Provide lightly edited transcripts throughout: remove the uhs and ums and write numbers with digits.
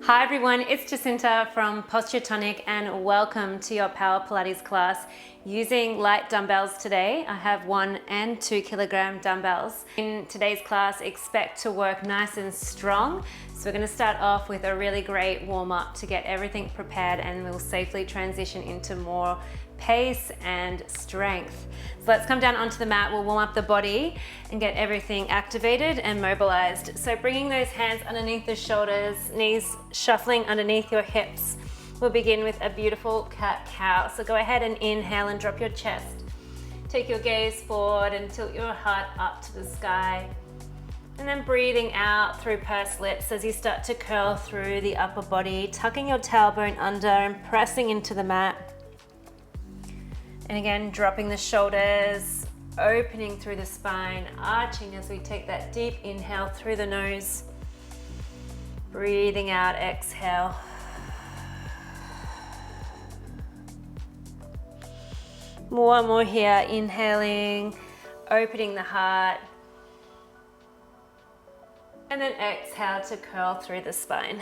Hi everyone, it's Jacinta from Posture Tonic and welcome to your Power Pilates class using light dumbbells today. I have 1 and 2 kilogram dumbbells. In today's class, expect to work nice and strong. So we're going to start off with a really great warm up to get everything prepared, and we'll safely transition into more pace and strength. So let's come down onto the mat, we'll warm up the body and get everything activated and mobilized. So bringing those hands underneath the shoulders, knees shuffling underneath your hips. We'll begin with a beautiful cat-cow. So go ahead and inhale and drop your chest. Take your gaze forward and tilt your heart up to the sky. And then breathing out through pursed lips as you start to curl through the upper body, tucking your tailbone under and pressing into the mat. And again, dropping the shoulders, opening through the spine, arching as we take that deep inhale through the nose. Breathing out, exhale. One more here, inhaling, opening the heart. And then exhale to curl through the spine.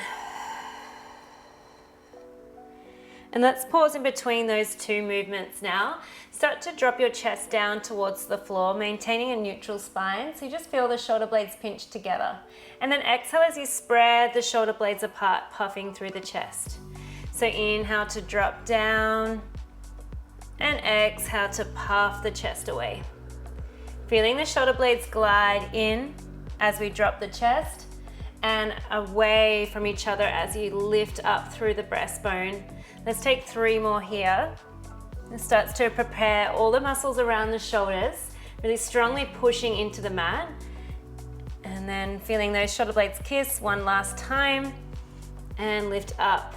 And let's pause in between those two movements now. Start to drop your chest down towards the floor, maintaining a neutral spine. So you just feel the shoulder blades pinch together. And then exhale as you spread the shoulder blades apart, puffing through the chest. So inhale to drop down and exhale to puff the chest away. Feeling the shoulder blades glide in as we drop the chest and away from each other as you lift up through the breastbone. Let's take 3 more here. It starts to prepare all the muscles around the shoulders, really strongly pushing into the mat. And then feeling those shoulder blades kiss one last time and lift up.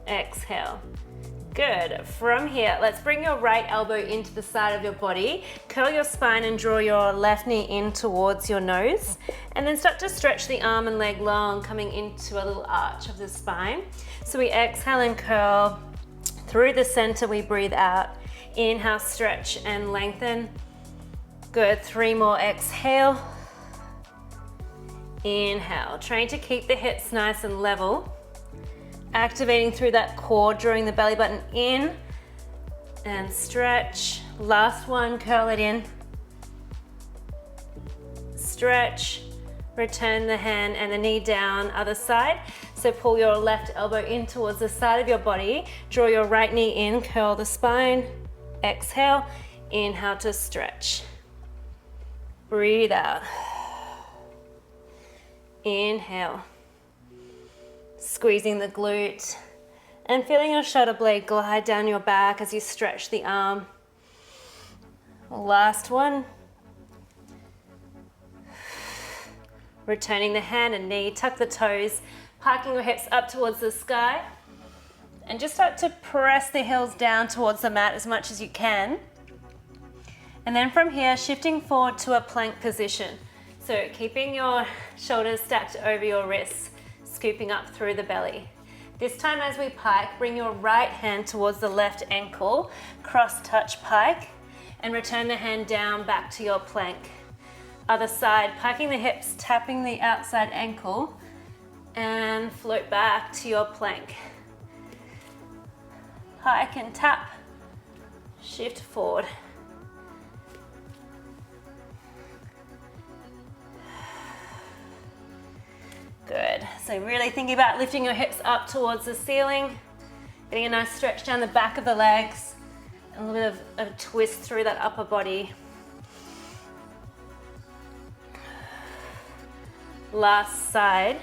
Exhale. Good. From here, let's bring your right elbow into the side of your body, curl your spine and draw your left knee in towards your nose, and then start to stretch the arm and leg long, coming into a little arch of the spine. So we exhale and curl through the center, we breathe out. Inhale, stretch and lengthen. Good, 3 more, exhale. Inhale, trying to keep the hips nice and level. Activating through that core, drawing the belly button in and stretch. Last one, curl it in. Stretch, return the hand and the knee down, other side. So pull your left elbow in towards the side of your body, draw your right knee in, curl the spine, exhale, inhale to stretch. Breathe out. Inhale. Squeezing the glute and feeling your shoulder blade glide down your back as you stretch the arm. Last one. Returning the hand and knee, tuck the toes, parking your hips up towards the sky, and just start to press the heels down towards the mat as much as you can. And then from here, shifting forward to a plank position. So keeping your shoulders stacked over your wrists, scooping up through the belly. This time as we pike, bring your right hand towards the left ankle, cross-touch pike, and return the hand down back to your plank. Other side, piking the hips, tapping the outside ankle, and float back to your plank. Pike and tap, shift forward. Good, so really thinking about lifting your hips up towards the ceiling, getting a nice stretch down the back of the legs, and a little bit of a twist through that upper body. Last side.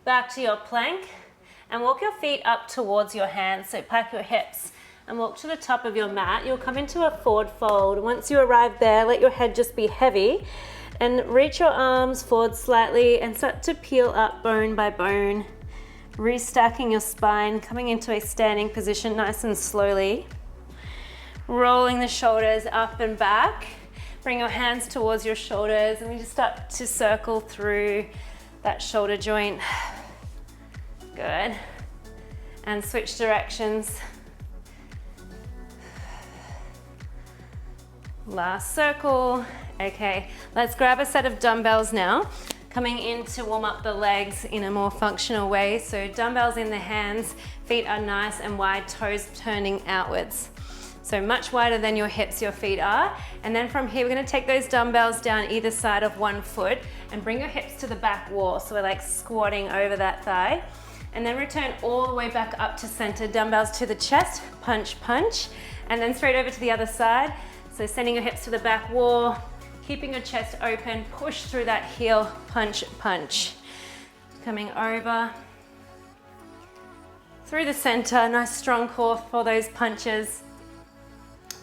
Back to your plank, and walk your feet up towards your hands, so pack your hips and walk to the top of your mat. You'll come into a forward fold. Once you arrive there, let your head just be heavy, and reach your arms forward slightly and start to peel up bone by bone, restacking your spine, coming into a standing position nice and slowly. Rolling the shoulders up and back. Bring your hands towards your shoulders, and we just start to circle through that shoulder joint. Good. And switch directions. Last circle. Okay, let's grab a set of dumbbells now. Coming in to warm up the legs in a more functional way. So dumbbells in the hands, feet are nice and wide, toes turning outwards. So much wider than your hips, your feet are. And then from here, we're gonna take those dumbbells down either side of one foot and bring your hips to the back wall. So we're like squatting over that thigh. And then return all the way back up to center. Dumbbells to the chest, punch, punch. And then straight over to the other side. So sending your hips to the back wall, keeping your chest open, push through that heel, punch, punch. Coming over. Through the center, nice strong core for those punches.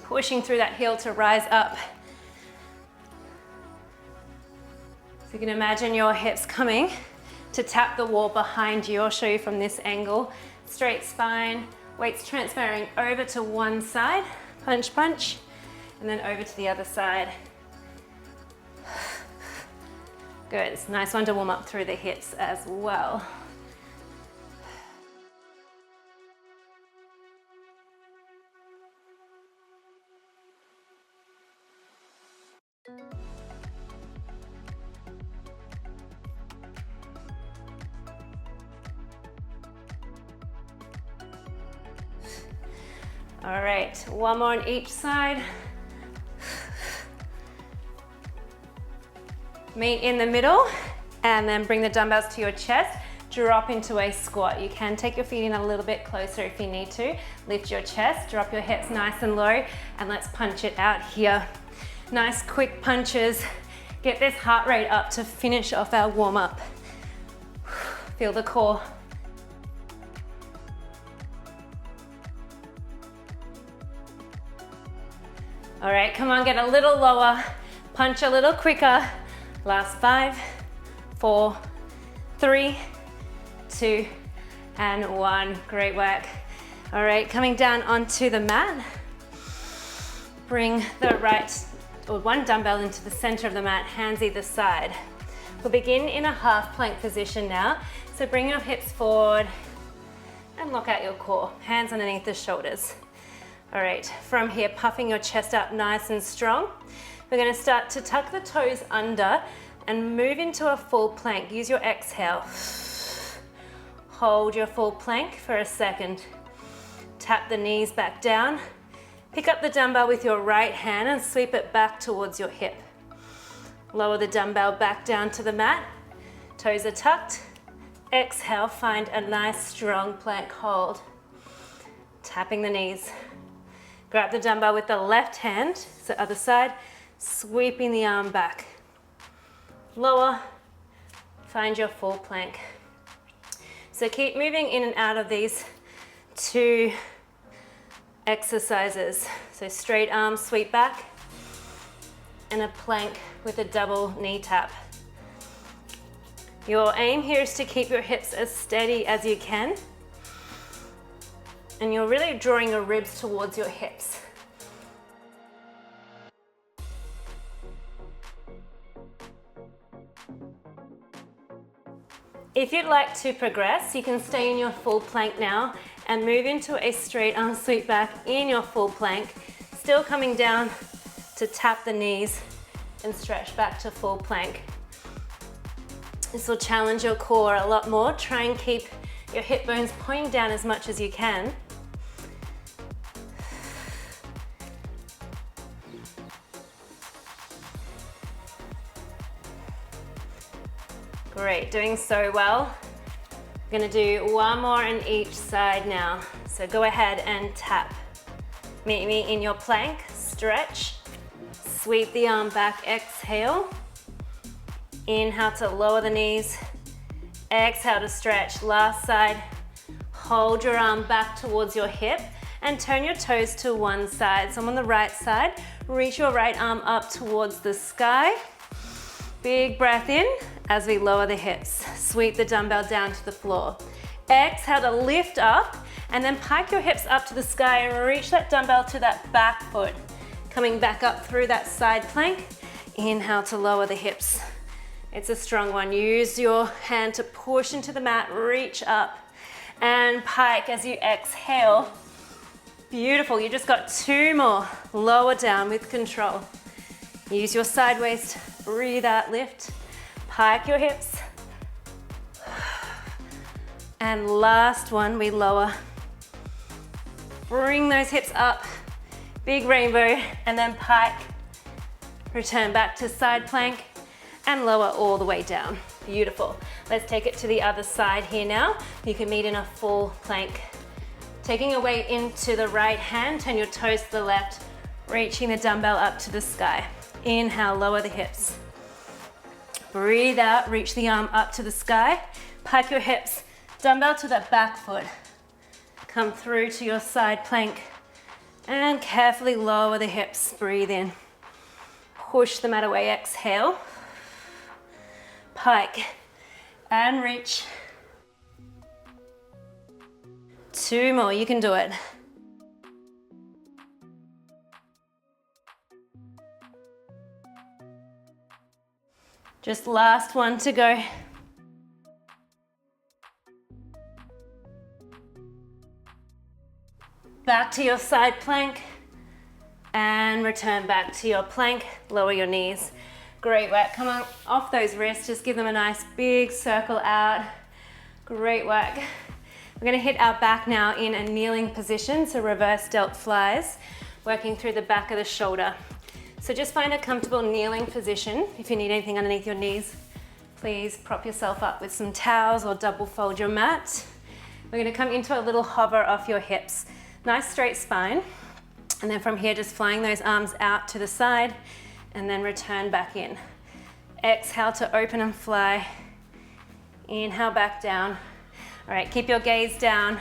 Pushing through that heel to rise up. So you can imagine your hips coming to tap the wall behind you. I'll show you from this angle. Straight spine, weights transferring over to one side, punch, punch, and then over to the other side. Good, it's a nice one to warm up through the hips as well. All right, one more on each side. Meet in the middle and then bring the dumbbells to your chest. Drop into a squat. You can take your feet in a little bit closer if you need to. Lift your chest, drop your hips nice and low, and let's punch it out here. Nice quick punches. Get this heart rate up to finish off our warm up. Feel the core. All right, come on, get a little lower, punch a little quicker. Last 5, 4, 3, 2, and 1. Great work. All right, coming down onto the mat. Bring the one dumbbell into the center of the mat, hands either side. We'll begin in a half plank position now. So bring your hips forward and lock out your core. Hands underneath the shoulders. All right, from here, puffing your chest up nice and strong. We're gonna start to tuck the toes under and move into a full plank. Use your exhale. Hold your full plank for a second. Tap the knees back down. Pick up the dumbbell with your right hand and sweep it back towards your hip. Lower the dumbbell back down to the mat. Toes are tucked. Exhale, find a nice strong plank hold. Tapping the knees. Grab the dumbbell with the left hand, so other side, sweeping the arm back. Lower, find your full plank. So keep moving in and out of these 2 exercises. So straight arm sweep back and a plank with a double knee tap. Your aim here is to keep your hips as steady as you can. And you're really drawing your ribs towards your hips. If you'd like to progress, you can stay in your full plank now and move into a straight arm sweep back in your full plank, still coming down to tap the knees and stretch back to full plank. This will challenge your core a lot more. Try and keep your hip bones pointing down as much as you can. Great, doing so well. We're gonna do one more on each side now. So go ahead and tap. Meet me in your plank, stretch. Sweep the arm back, exhale. Inhale to lower the knees. Exhale to stretch, last side. Hold your arm back towards your hip and turn your toes to one side. So I'm on the right side. Reach your right arm up towards the sky. Big breath in as we lower the hips. Sweep the dumbbell down to the floor. Exhale to lift up and then pike your hips up to the sky and reach that dumbbell to that back foot. Coming back up through that side plank. Inhale to lower the hips. It's a strong one. Use your hand to push into the mat, reach up and pike as you exhale. Beautiful, you just got 2 more. Lower down with control. Use your side waist, breathe out, lift. Pike your hips. And last one, we lower. Bring those hips up, big rainbow, and then pike. Return back to side plank and lower all the way down. Beautiful. Let's take it to the other side here now. You can meet in a full plank. Taking your weight into the right hand, turn your toes to the left, reaching the dumbbell up to the sky. Inhale, lower the hips. Breathe out, reach the arm up to the sky. Pike your hips, dumbbell to the back foot. Come through to your side plank and carefully lower the hips. Breathe in. Push the mat away, exhale. Pike and reach. 2 more, you can do it. Just last one to go. Back to your side plank and return back to your plank. Lower your knees. Great work. Come on off those wrists. Just give them a nice big circle out. Great work. We're going to hit our back now in a kneeling position, so reverse delt flies, working through the back of the shoulder. So just find a comfortable kneeling position. If you need anything underneath your knees, please prop yourself up with some towels or double fold your mat. We're going to come into a little hover off your hips. Nice straight spine, and then from here just flying those arms out to the side and then return back in. Exhale to open and fly. Inhale back down. All right, keep your gaze down.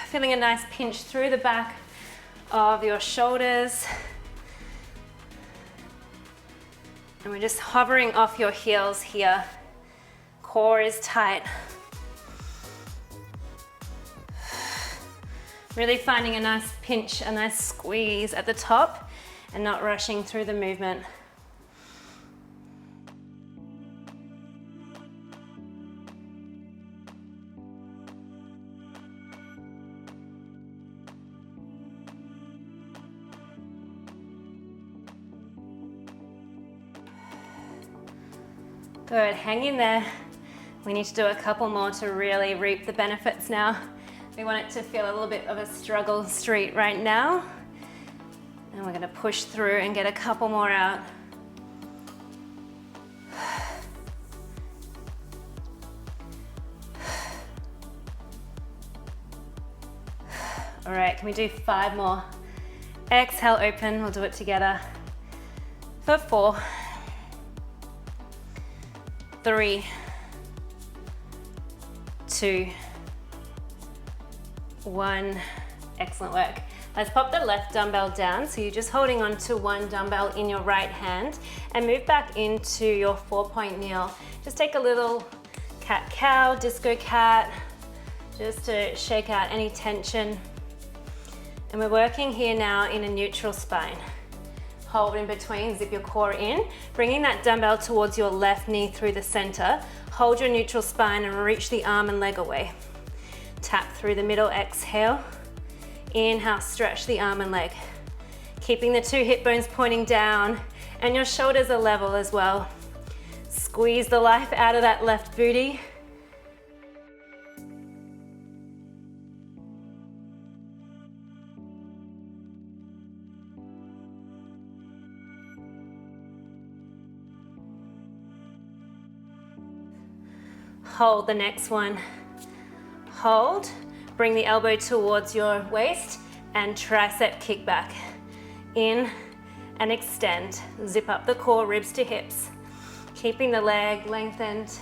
Feeling a nice pinch through the back of your shoulders. And we're just hovering off your heels here. Core is tight. Really finding a nice pinch, a nice squeeze at the top and not rushing through the movement. Good, hang in there. We need to do a couple more to really reap the benefits now. We want it to feel a little bit of a struggle street right now. And we're gonna push through and get a couple more out. All right, can we do 5 more? Exhale, open, we'll do it together. For 4, 3, 2, 1. Excellent work. Let's pop the left dumbbell down. So you're just holding on to one dumbbell in your right hand and move back into your 4-point kneel. Just take a little cat-cow, disco cat, just to shake out any tension. And we're working here now in a neutral spine. Hold in between, zip your core in, bringing that dumbbell towards your left knee through the center. Hold your neutral spine and reach the arm and leg away. Tap through the middle, exhale. Inhale, stretch the arm and leg. Keeping the 2 hip bones pointing down and your shoulders are level as well. Squeeze the life out of that left booty. Hold the next one. Hold, bring the elbow towards your waist and tricep kick back. In and extend. Zip up the core, ribs to hips. Keeping the leg lengthened.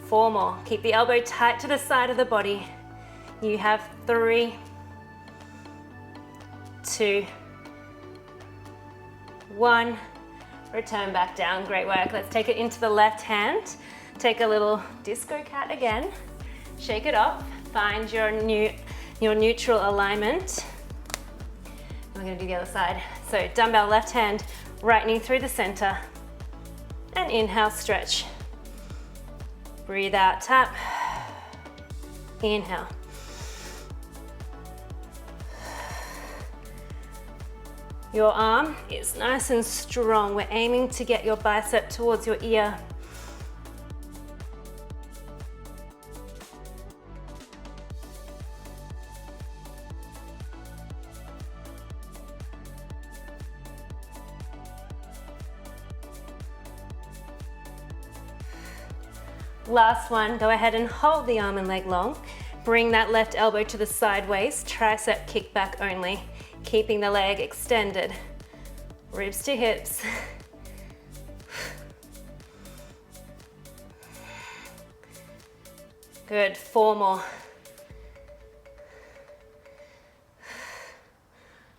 4 more. Keep the elbow tight to the side of the body. You have 3, 2, 1. Return back down, great work. Let's take it into the left hand. Take a little disco cat again. Shake it off, find your neutral alignment. We're gonna do the other side. So dumbbell left hand, right knee through the center. And inhale, stretch. Breathe out, tap. Inhale. Your arm is nice and strong. We're aiming to get your bicep towards your ear. Last one, go ahead and hold the arm and leg long. Bring that left elbow to the side waist, tricep kick back only, keeping the leg extended. Ribs to hips. Good, 4 more.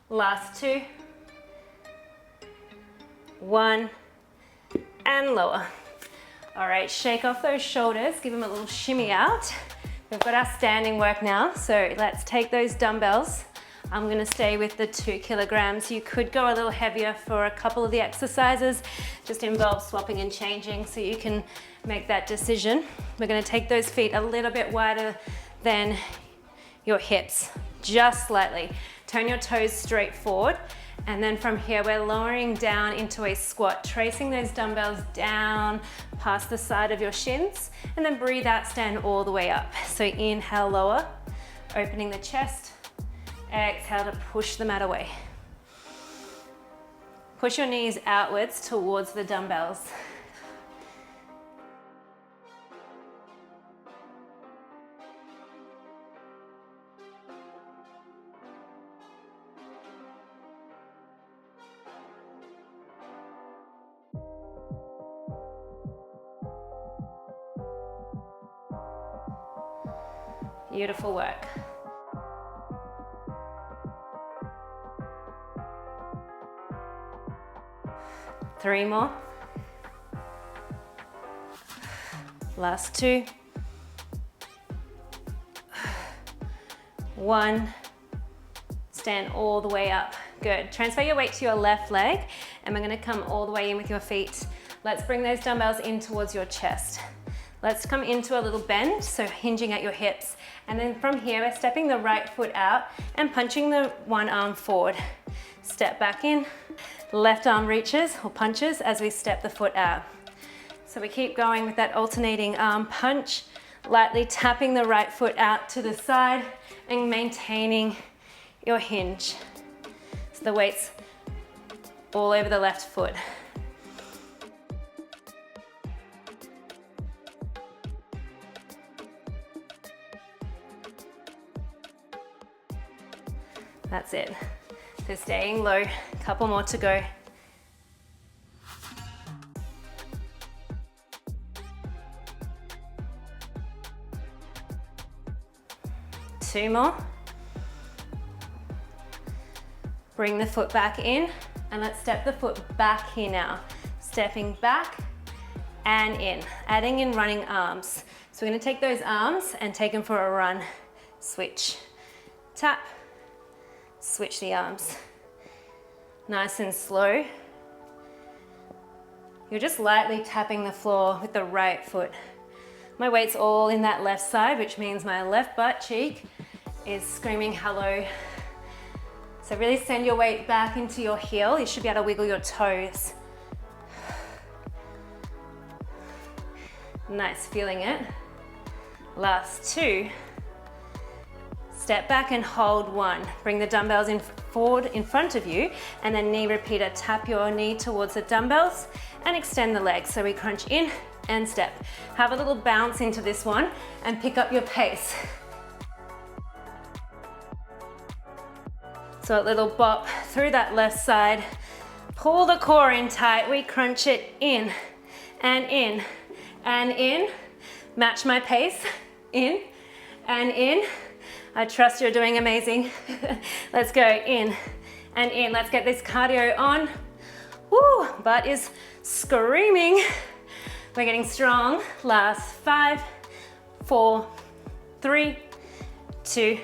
Last 2. 1, and lower. All right, shake off those shoulders, give them a little shimmy out. We've got our standing work now, so let's take those dumbbells. I'm gonna stay with the 2 kilograms. You could go a little heavier for a couple of the exercises, just involves swapping and changing, so you can make that decision. We're gonna take those feet a little bit wider than your hips, just slightly. Turn your toes straight forward. And then from here, we're lowering down into a squat, tracing those dumbbells down past the side of your shins, and then breathe out, stand all the way up. So inhale, lower, opening the chest, exhale to push the mat away. Push your knees outwards towards the dumbbells. Beautiful work. Three more. Last 2. 1. Stand all the way up. Good. Transfer your weight to your left leg, and we're going to come all the way in with your feet. Let's bring those dumbbells in towards your chest. Let's come into a little bend, so hinging at your hips. And then from here, we're stepping the right foot out and punching the one arm forward. Step back in, left arm reaches or punches as we step the foot out. So we keep going with that alternating arm punch, lightly tapping the right foot out to the side and maintaining your hinge. So the weight's all over the left foot. That's it. So staying low, a couple more to go. Two more. Bring the foot back in, and let's step the foot back here now. Stepping back and in, adding in running arms. So we're gonna take those arms and take them for a run. Switch, tap, switch the arms. Nice and slow. You're just lightly tapping the floor with the right foot. My weight's all in that left side, which means my left butt cheek is screaming hello. So really send your weight back into your heel. You should be able to wiggle your toes. Nice, feeling it. Last 2. Step back and hold 1. Bring the dumbbells in forward in front of you, and then knee repeater. Tap your knee towards the dumbbells and extend the legs. So we crunch in and step. Have a little bounce into this one and pick up your pace. So a little bop through that left side. Pull the core in tight. We crunch it in and in and in. Match my pace. In and in. I trust you're doing amazing. Let's go in and in. Let's get this cardio on. Woo, butt is screaming. We're getting strong. Last 5, 4, 3, 2,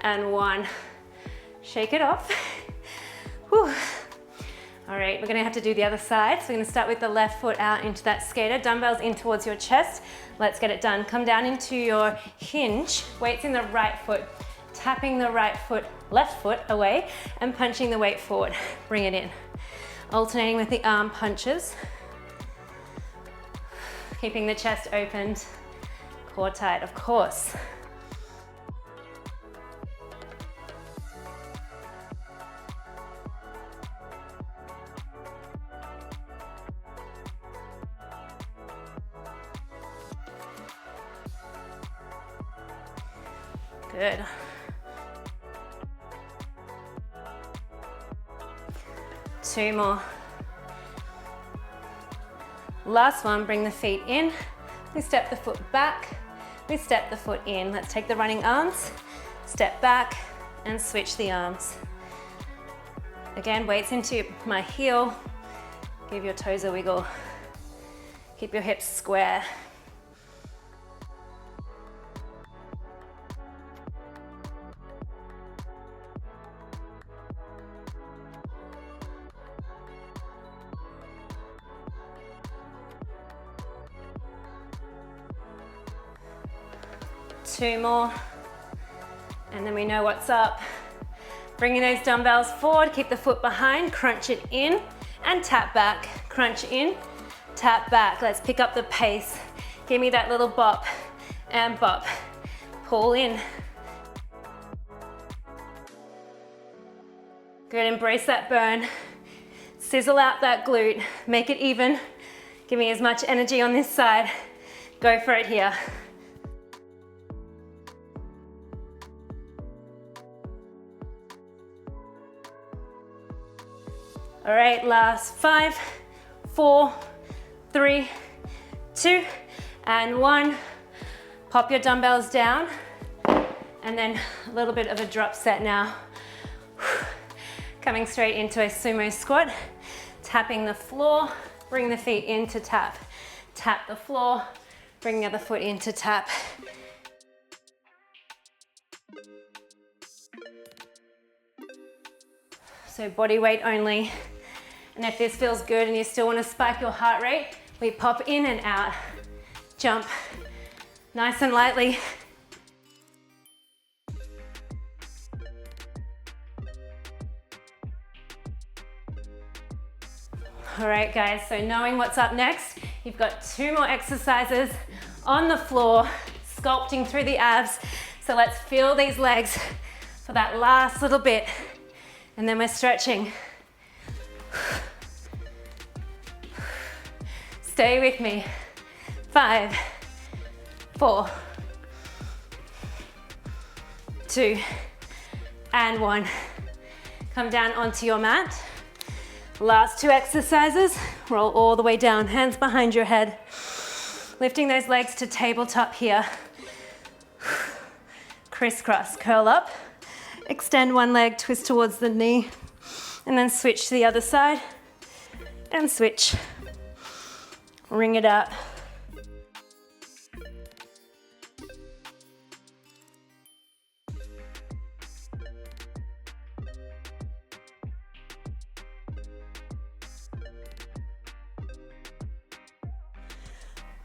and 1. Shake it off. Woo. All right, we're gonna have to do the other side. So we're gonna start with the left foot out into that skater, dumbbells in towards your chest. Let's get it done. Come down into your hinge, weights in the right foot. tapping the left foot away and punching the weight forward. Bring it in. Alternating with the arm punches. Keeping the chest opened, core tight, of course. Good. Two more. Last one, bring the feet in. We step the foot back. We step the foot in. Let's take the running arms, step back and switch the arms. Again, weights into my heel. Give your toes a wiggle. Keep your hips square. Two more, and then we know what's up. Bringing those dumbbells forward, keep the foot behind, crunch it in, and tap back. Crunch in, tap back. Let's pick up the pace. Give me that little bop and bop. Pull in. Good, embrace that burn. Sizzle out that glute, make it even. Give me as much energy on this side. Go for it here. All right, last 5, 4, 3, 2, and 1. Pop your dumbbells down, and then a little bit of a drop set now. Coming straight into a sumo squat, tapping the floor, bring the feet in to tap. Tap the floor, bring the other foot in to tap. So body weight only. And if this feels good and you still want to spike your heart rate, we pop in and out. Jump, nice and lightly. All right, guys, so knowing what's up next, you've got 2 more exercises on the floor, sculpting through the abs. So let's feel these legs for that last little bit. And then we're stretching. Stay with me. 5, 4, 2, and 1. Come down onto your mat. Last 2 exercises. Roll all the way down, hands behind your head. Lifting those legs to tabletop here. Crisscross, curl up. Extend one leg, twist towards the knee, and then switch to the other side, and switch. Ring it out.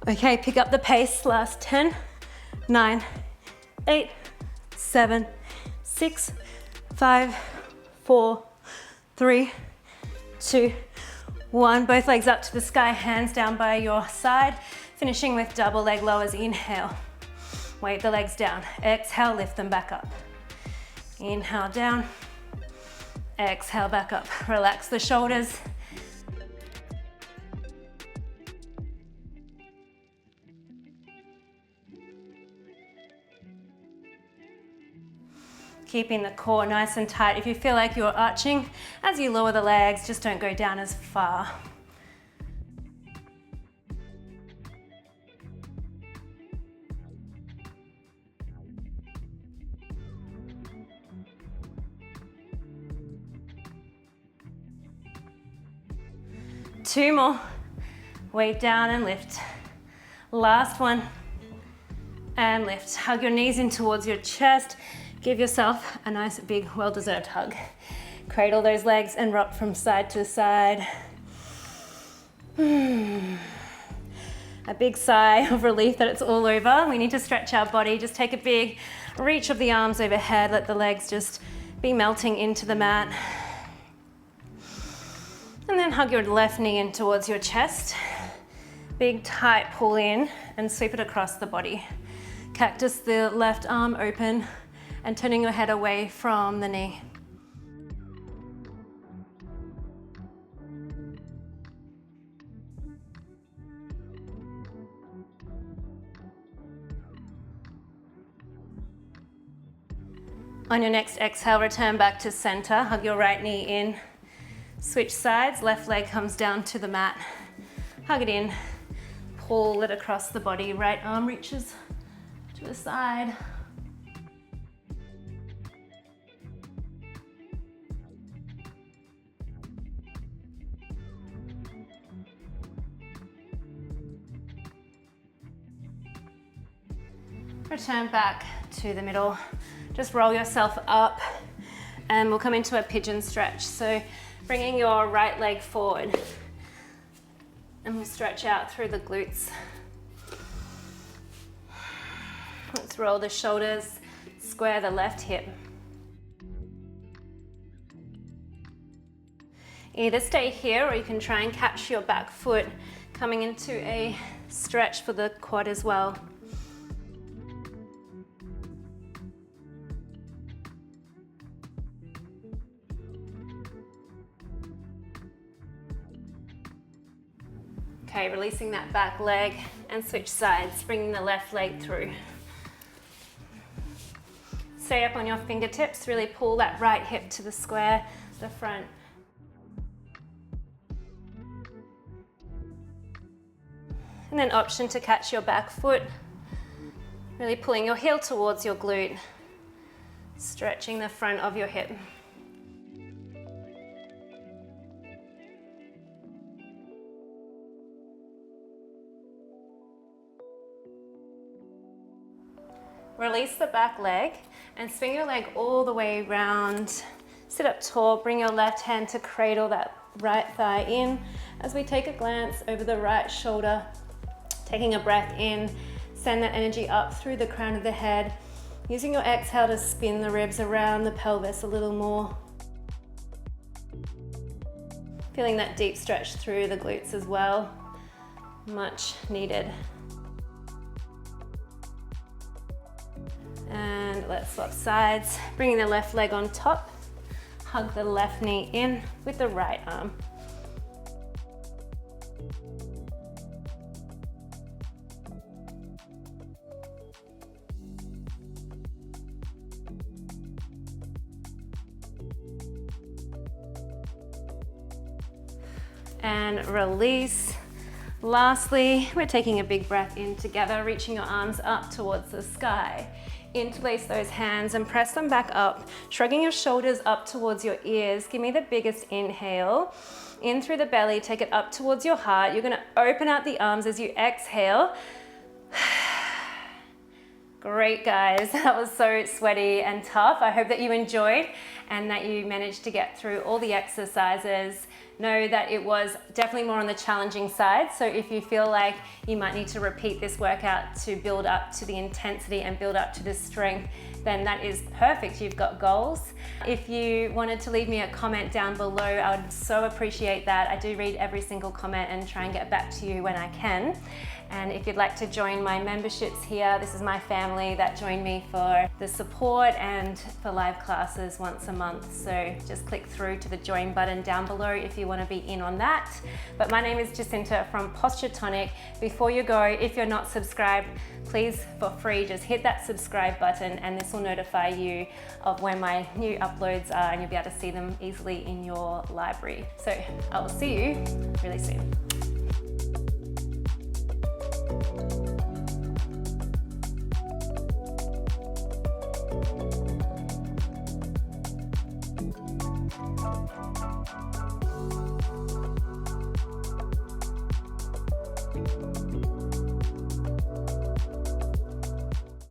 Okay, pick up the pace, last 10, 9, 8, 7, 6, 5, 4, 3, 2, 1. Both legs up to the sky, hands down by your side. Finishing with double leg lowers. Inhale, weight the legs down. Exhale, lift them back up. Inhale down, exhale back up. Relax the shoulders. Keeping the core nice and tight. If you feel like you're arching, as you lower the legs, just don't go down as far. Two more. Weight down and lift. Last one. And lift. Hug your knees in towards your chest. Give yourself a nice, big, well-deserved hug. Cradle those legs and rock from side to side. a big sigh of relief that it's all over. We need to stretch our body. Just take a big reach of the arms overhead. Let the legs just be melting into the mat. And then hug your left knee in towards your chest. Big tight pull in and sweep it across the body. Cactus the left arm open and turning your head away from the knee. On your next exhale, return back to center. Hug your right knee in. Switch sides, left leg comes down to the mat. Hug it in, pull it across the body. Right arm reaches to the side. Return back to the middle. Just roll yourself up and we'll come into a pigeon stretch. So bringing your right leg forward and we'll stretch out through the glutes. Let's roll the shoulders, square the left hip. Either stay here or you can try and catch your back foot coming into a stretch for the quad as well. Okay, releasing that back leg and switch sides, bringing the left leg through. Stay up on your fingertips, really pull that right hip to the square, the front. And then option to catch your back foot, really pulling your heel towards your glute, stretching the front of your hip. Release the back leg and swing your leg all the way around. Sit up tall, bring your left hand to cradle that right thigh in as we take a glance over the right shoulder. Taking a breath in, send that energy up through the crown of the head. Using your exhale to spin the ribs around the pelvis a little more. Feeling that deep stretch through the glutes as well. Much needed. And let's swap sides. Bringing the left leg on top. Hug the left knee in with the right arm. And release. Lastly, we're taking a big breath in together, reaching your arms up towards the sky. Interlace those hands and press them back up, shrugging your shoulders up towards your ears. Give me the biggest inhale. In through the belly, take it up towards your heart. You're gonna open out the arms as you exhale. Great, guys. That was so sweaty and tough. I hope that you enjoyed and that you managed to get through all the exercises. Know that it was definitely more on the challenging side. So if you feel like you might need to repeat this workout to build up to the intensity and build up to the strength, then that is perfect. You've got goals. If you wanted to leave me a comment down below, I would so appreciate that. I do read every single comment and try and get back to you when I can. And if you'd like to join my memberships here, this is my family that join me for the support and for live classes once a month. So just click through to the join button down below if you want to be in on that. But my name is Jacinta from Posture Tonic. Before you go, if you're not subscribed, please, for free, just hit that subscribe button and this will notify you of when my new uploads are and you'll be able to see them easily in your library. So I will see you really soon.